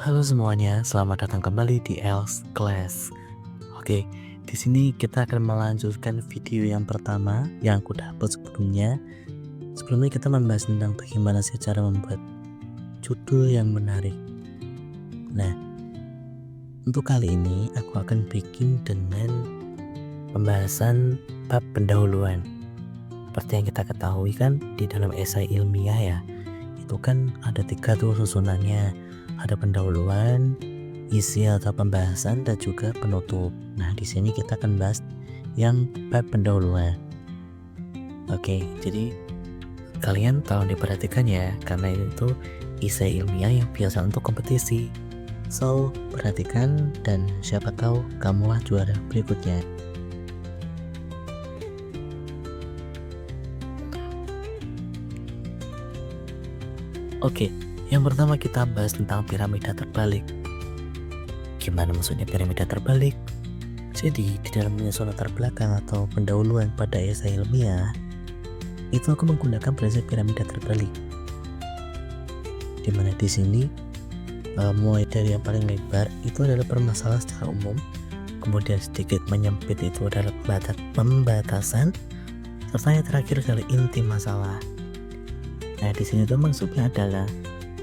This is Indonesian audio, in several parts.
Halo semuanya, selamat datang kembali di Els Class. Oke, di sini kita akan melanjutkan video yang pertama yang aku dapat sebelumnya. Sebelumnya kita membahas tentang bagaimana sih cara membuat judul yang menarik. Nah, untuk kali ini aku akan bikin dengan pembahasan bab pendahuluan. Seperti yang kita ketahui kan di dalam esai ilmiah ya, itu kan ada 3 tuh susunannya. Ada pendahuluan, isi atau pembahasan, dan juga penutup. Nah, di sini kita akan bahas yang bab pendahuluan. Oke, jadi kalian tolong diperhatikan ya, karena itu esai ilmiah yang biasa untuk kompetisi. So, perhatikan dan siapa tahu kamulah juara berikutnya. Oke, yang pertama kita bahas tentang piramida terbalik. Gimana maksudnya piramida terbalik? Jadi di dalam menyusun latar belakang atau pendahuluan pada esai ilmiah, itu aku menggunakan prinsip piramida terbalik. Dimana di sini mulai dari yang paling lebar itu adalah permasalahan secara umum, kemudian sedikit menyempit itu adalah pembatasan, serta yang terakhir adalah inti masalah. Nah, di sini tuh maksudnya adalah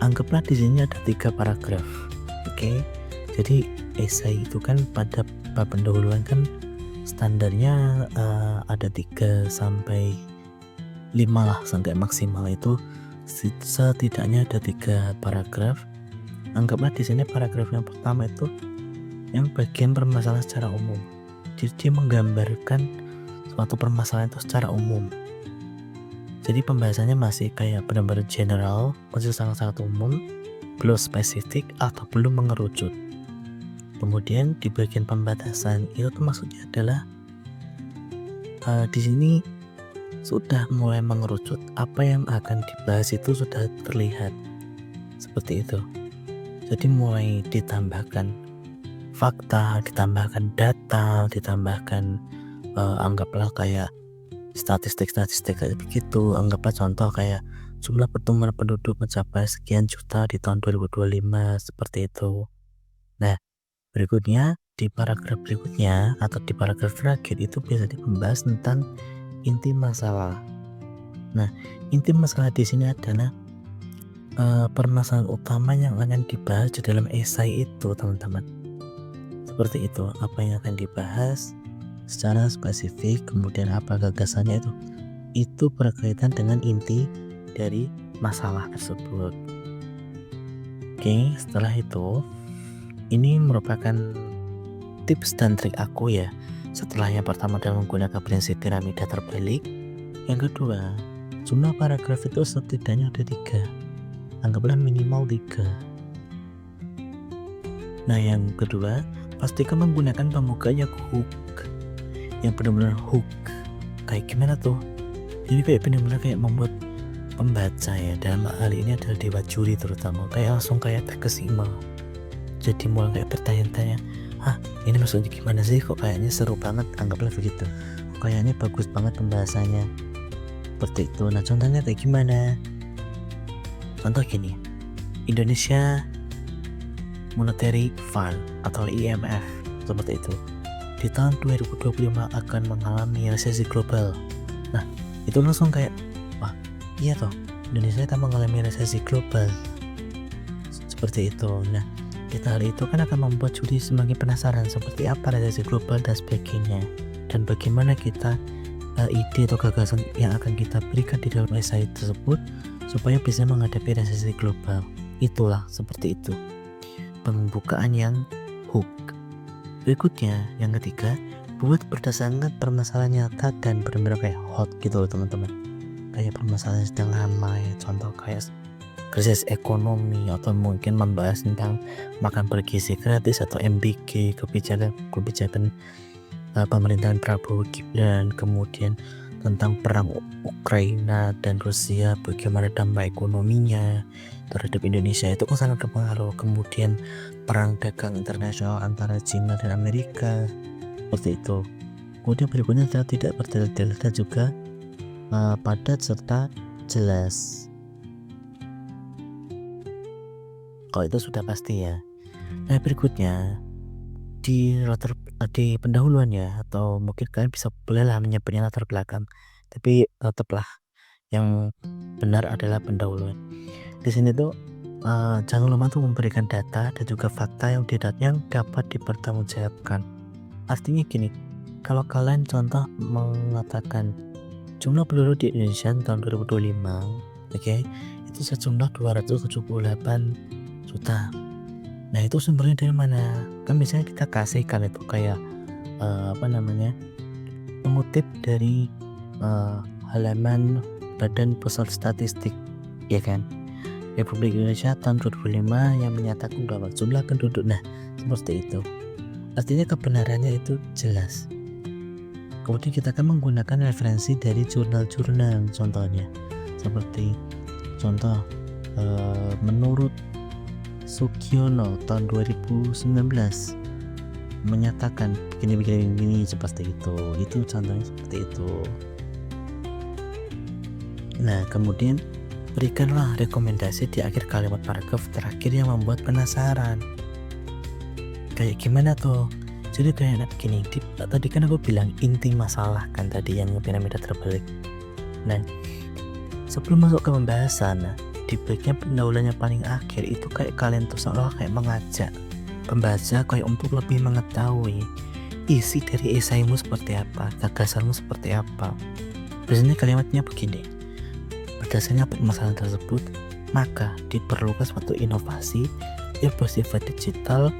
anggaplah di sini ada 3 paragraf. Oke. Jadi esai itu kan pada bab pendahuluan kan standarnya ada 3 sampai 5 lah, sampai maksimal itu setidaknya ada 3 paragraf. Anggaplah di sini paragraf yang pertama itu yang bagian permasalahan secara umum. Jadi menggambarkan suatu permasalahan itu secara umum. Jadi pembahasannya masih kayak benar-benar general, masih sangat-sangat umum, belum spesifik atau belum mengerucut. Kemudian di bagian pembatasan itu tuh maksudnya adalah di sini sudah mulai mengerucut, apa yang akan dibahas itu sudah terlihat seperti itu. Jadi mulai ditambahkan fakta, ditambahkan data, ditambahkan anggaplah kayak statistik kayak begitu. Anggaplah contoh kayak jumlah pertumbuhan penduduk mencapai sekian juta di tahun 2025 seperti itu. Nah, berikutnya di paragraf berikutnya atau di paragraf terakhir itu biasanya membahas tentang inti masalah. Nah, inti masalah di sini adalah permasalahan utama yang akan dibahas di dalam esai itu, teman-teman. Seperti itu, apa yang akan dibahas secara spesifik, kemudian apa gagasannya itu berkaitan dengan inti dari masalah tersebut. Oke, setelah itu ini merupakan tips dan trik aku ya. Setelah yang pertama adalah menggunakan prinsip piramida terbalik. Yang kedua, jumlah paragraf itu setidaknya ada 3. Anggaplah minimal 3. Nah, yang kedua, pastikan menggunakan pembuka yang hook. Yang benar-benar hook. Kayak gimana tuh? Ini kayak benar-benar kayak membuat pembaca ya, dalam hal ini adalah dewa juri terutama, kayak langsung kayak terkesima. Jadi mulai kayak bertanya-tanya, ini maksudnya gimana sih, kok kayaknya seru banget, anggaplah begitu, kayaknya bagus banget pembahasannya, seperti itu. Nah, contohnya kayak gimana? Contoh gini, Indonesia Monetary Fund atau IMF seperti itu di tahun 2025 akan mengalami resesi global. Nah, itu langsung kayak, wah iya toh, Indonesia akan mengalami resesi global seperti itu. Nah, kita hal itu kan akan membuat juri semakin penasaran seperti apa resesi global dan sebagainya, dan bagaimana kita ide atau gagasan yang akan kita berikan di dalam esai tersebut supaya bisa menghadapi resesi global. Itulah seperti itu pembukaan yang hook. Berikutnya, yang ketiga, buat berdasarkan permasalahan nyata dan benar-benar kayak hot gitu loh, teman-teman. Kayak permasalahan sedang ramai, contoh kayak krisis ekonomi, atau mungkin membahas tentang makan bergizi gratis atau MBG, kebijakan pemerintahan Prabowo Gibran, kemudian tentang perang Ukraina dan Rusia, bagaimana dampak ekonominya terhadap Indonesia itu sangat berpengaruh. Kemudian perang dagang internasional antara Cina dan Amerika, seperti itu. Kemudian berikutnya adalah tidak berdalil dan juga padat serta jelas. Kalau itu sudah pasti ya. Nah berikutnya di pendahuluan ya, atau mungkin kalian bisa bolehlah menyebutnya latar belakang, tapi tetaplah yang benar adalah pendahuluan. Di sini tuh jangan lupa untuk memberikan data dan juga fakta yang dapat dipertanggungjawabkan. Artinya gini, kalau kalian contoh mengatakan jumlah penduduk di Indonesia tahun 2025, oke, itu sejumlah 278 juta. Nah itu sumbernya dari mana? Kan biasanya kita kasihkan itu kayak mengutip dari halaman Badan Pusat Statistik, ya kan? Republik Indonesia tahun 2005 yang menyatakan bahwa jumlah penduduk, nah seperti itu. Artinya kebenarannya itu jelas. Kemudian kita akan menggunakan referensi dari jurnal-jurnal, contohnya seperti contoh menurut Sugiono tahun 2019 menyatakan begini seperti itu contohnya seperti itu. Nah kemudian berikanlah rekomendasi di akhir kalimat paragraf terakhir yang membuat penasaran. Kayak gimana tuh? Jadi kayak gini, tadi kan aku bilang inti masalah kan tadi yang piramida terbalik. Nah sebelum masuk ke pembahasan, di bagian pendahuluan yang paling akhir itu kayak kalian tuh seolah kayak mengajak pembaca kayak untuk lebih mengetahui isi dari esaimu seperti apa, gagasanmu seperti apa. Biasanya kalimatnya begini, berdasarkan permasalahan tersebut maka diperlukan suatu inovasi yang bersifat digital,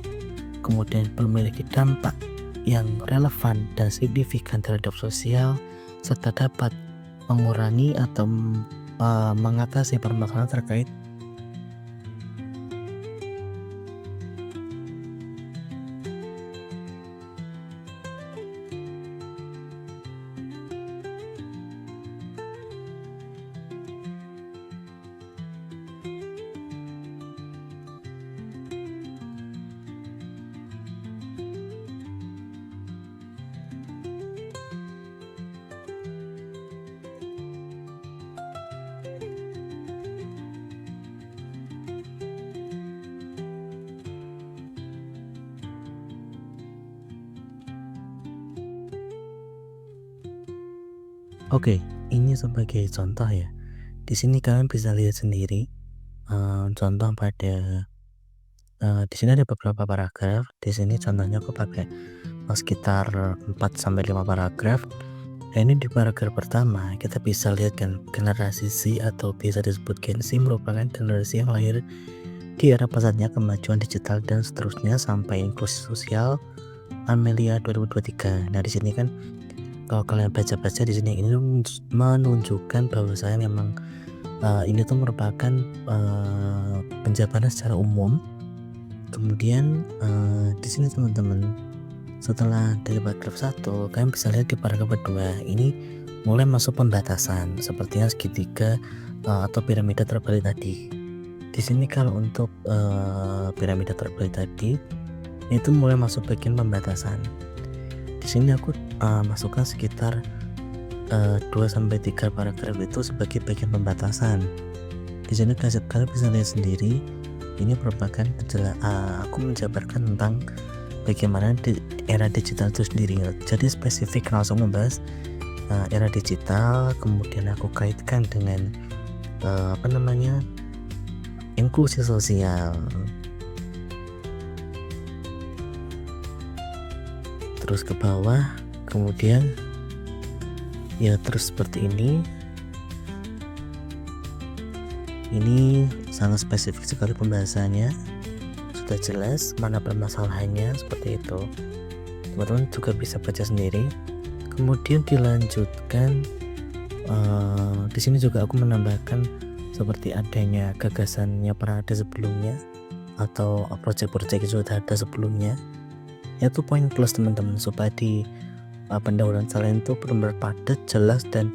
kemudian memiliki dampak yang relevan dan signifikan terhadap sosial, serta dapat mengurangi atau mengatasi permasalahan terkait Oke, ini sebagai contoh ya. Di sini kalian bisa lihat sendiri contoh pada di sini ada beberapa paragraf. Di sini contohnya aku pakai sekitar 4 sampai 5 paragraf. Nah, ini di paragraf pertama kita bisa lihat kan generasi Z atau bisa disebut Gen Z merupakan generasi yang lahir di era pesatnya kemajuan digital dan seterusnya sampai inklusi sosial Amelia 2023. Nah, di sini kan kalau kalian baca-baca di sini ini menunjukkan bahwa saya memang ini tuh merupakan penjabaran secara umum. Kemudian di sini teman-teman, setelah dari paragraf 1 kalian bisa lihat di paragraf kedua ini mulai masuk pembatasan sepertinya segitiga atau piramida terbalik tadi. Di sini kalau untuk piramida terbalik tadi itu mulai masuk bagian pembatasan. Di sini aku masukkan sekitar 2-3 paragraf itu sebagai bagian pembatasan. Di sini kalian bisa lihat sendiri, ini merupakan aku menjabarkan tentang bagaimana di era digital itu sendiri. Jadi spesifik langsung membahas era digital, kemudian aku kaitkan dengan inklusi sosial. Terus ke bawah, kemudian ya terus seperti ini sangat spesifik sekali pembahasannya, sudah jelas mana permasalahannya seperti itu. Teman-teman juga bisa baca sendiri. Kemudian dilanjutkan di sini juga aku menambahkan seperti adanya gagasannya pernah ada sebelumnya atau proyek-proyek yang sudah ada sebelumnya. Itu poin plus teman-teman, supaya di pendahuluan kalian itu benar-benar padat, jelas dan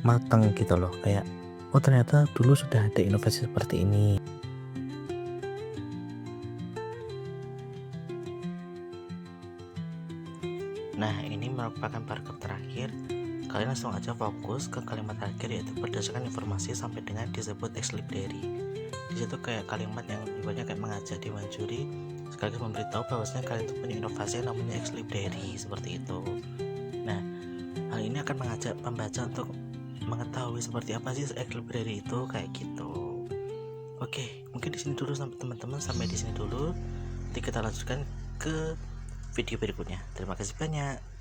matang gitu loh, kayak oh ternyata dulu sudah ada inovasi seperti ini. Nah ini merupakan paragraf terakhir. Kalian langsung aja fokus ke kalimat terakhir, yaitu berdasarkan informasi sampai dengan disebut ex libri. Di situ kayak kalimat yang ibaratnya kayak mengajak dewan juri sekaligus memberitahu bahwasanya kalian itu punya inovasi yang namanya Xlibdary seperti itu. Nah, hal ini akan mengajak pembaca untuk mengetahui seperti apa sih Xlibdary itu kayak gitu. Oke, mungkin di sini dulu sampai teman-teman, sampai di sini dulu. Nanti kita lanjutkan ke video berikutnya. Terima kasih banyak.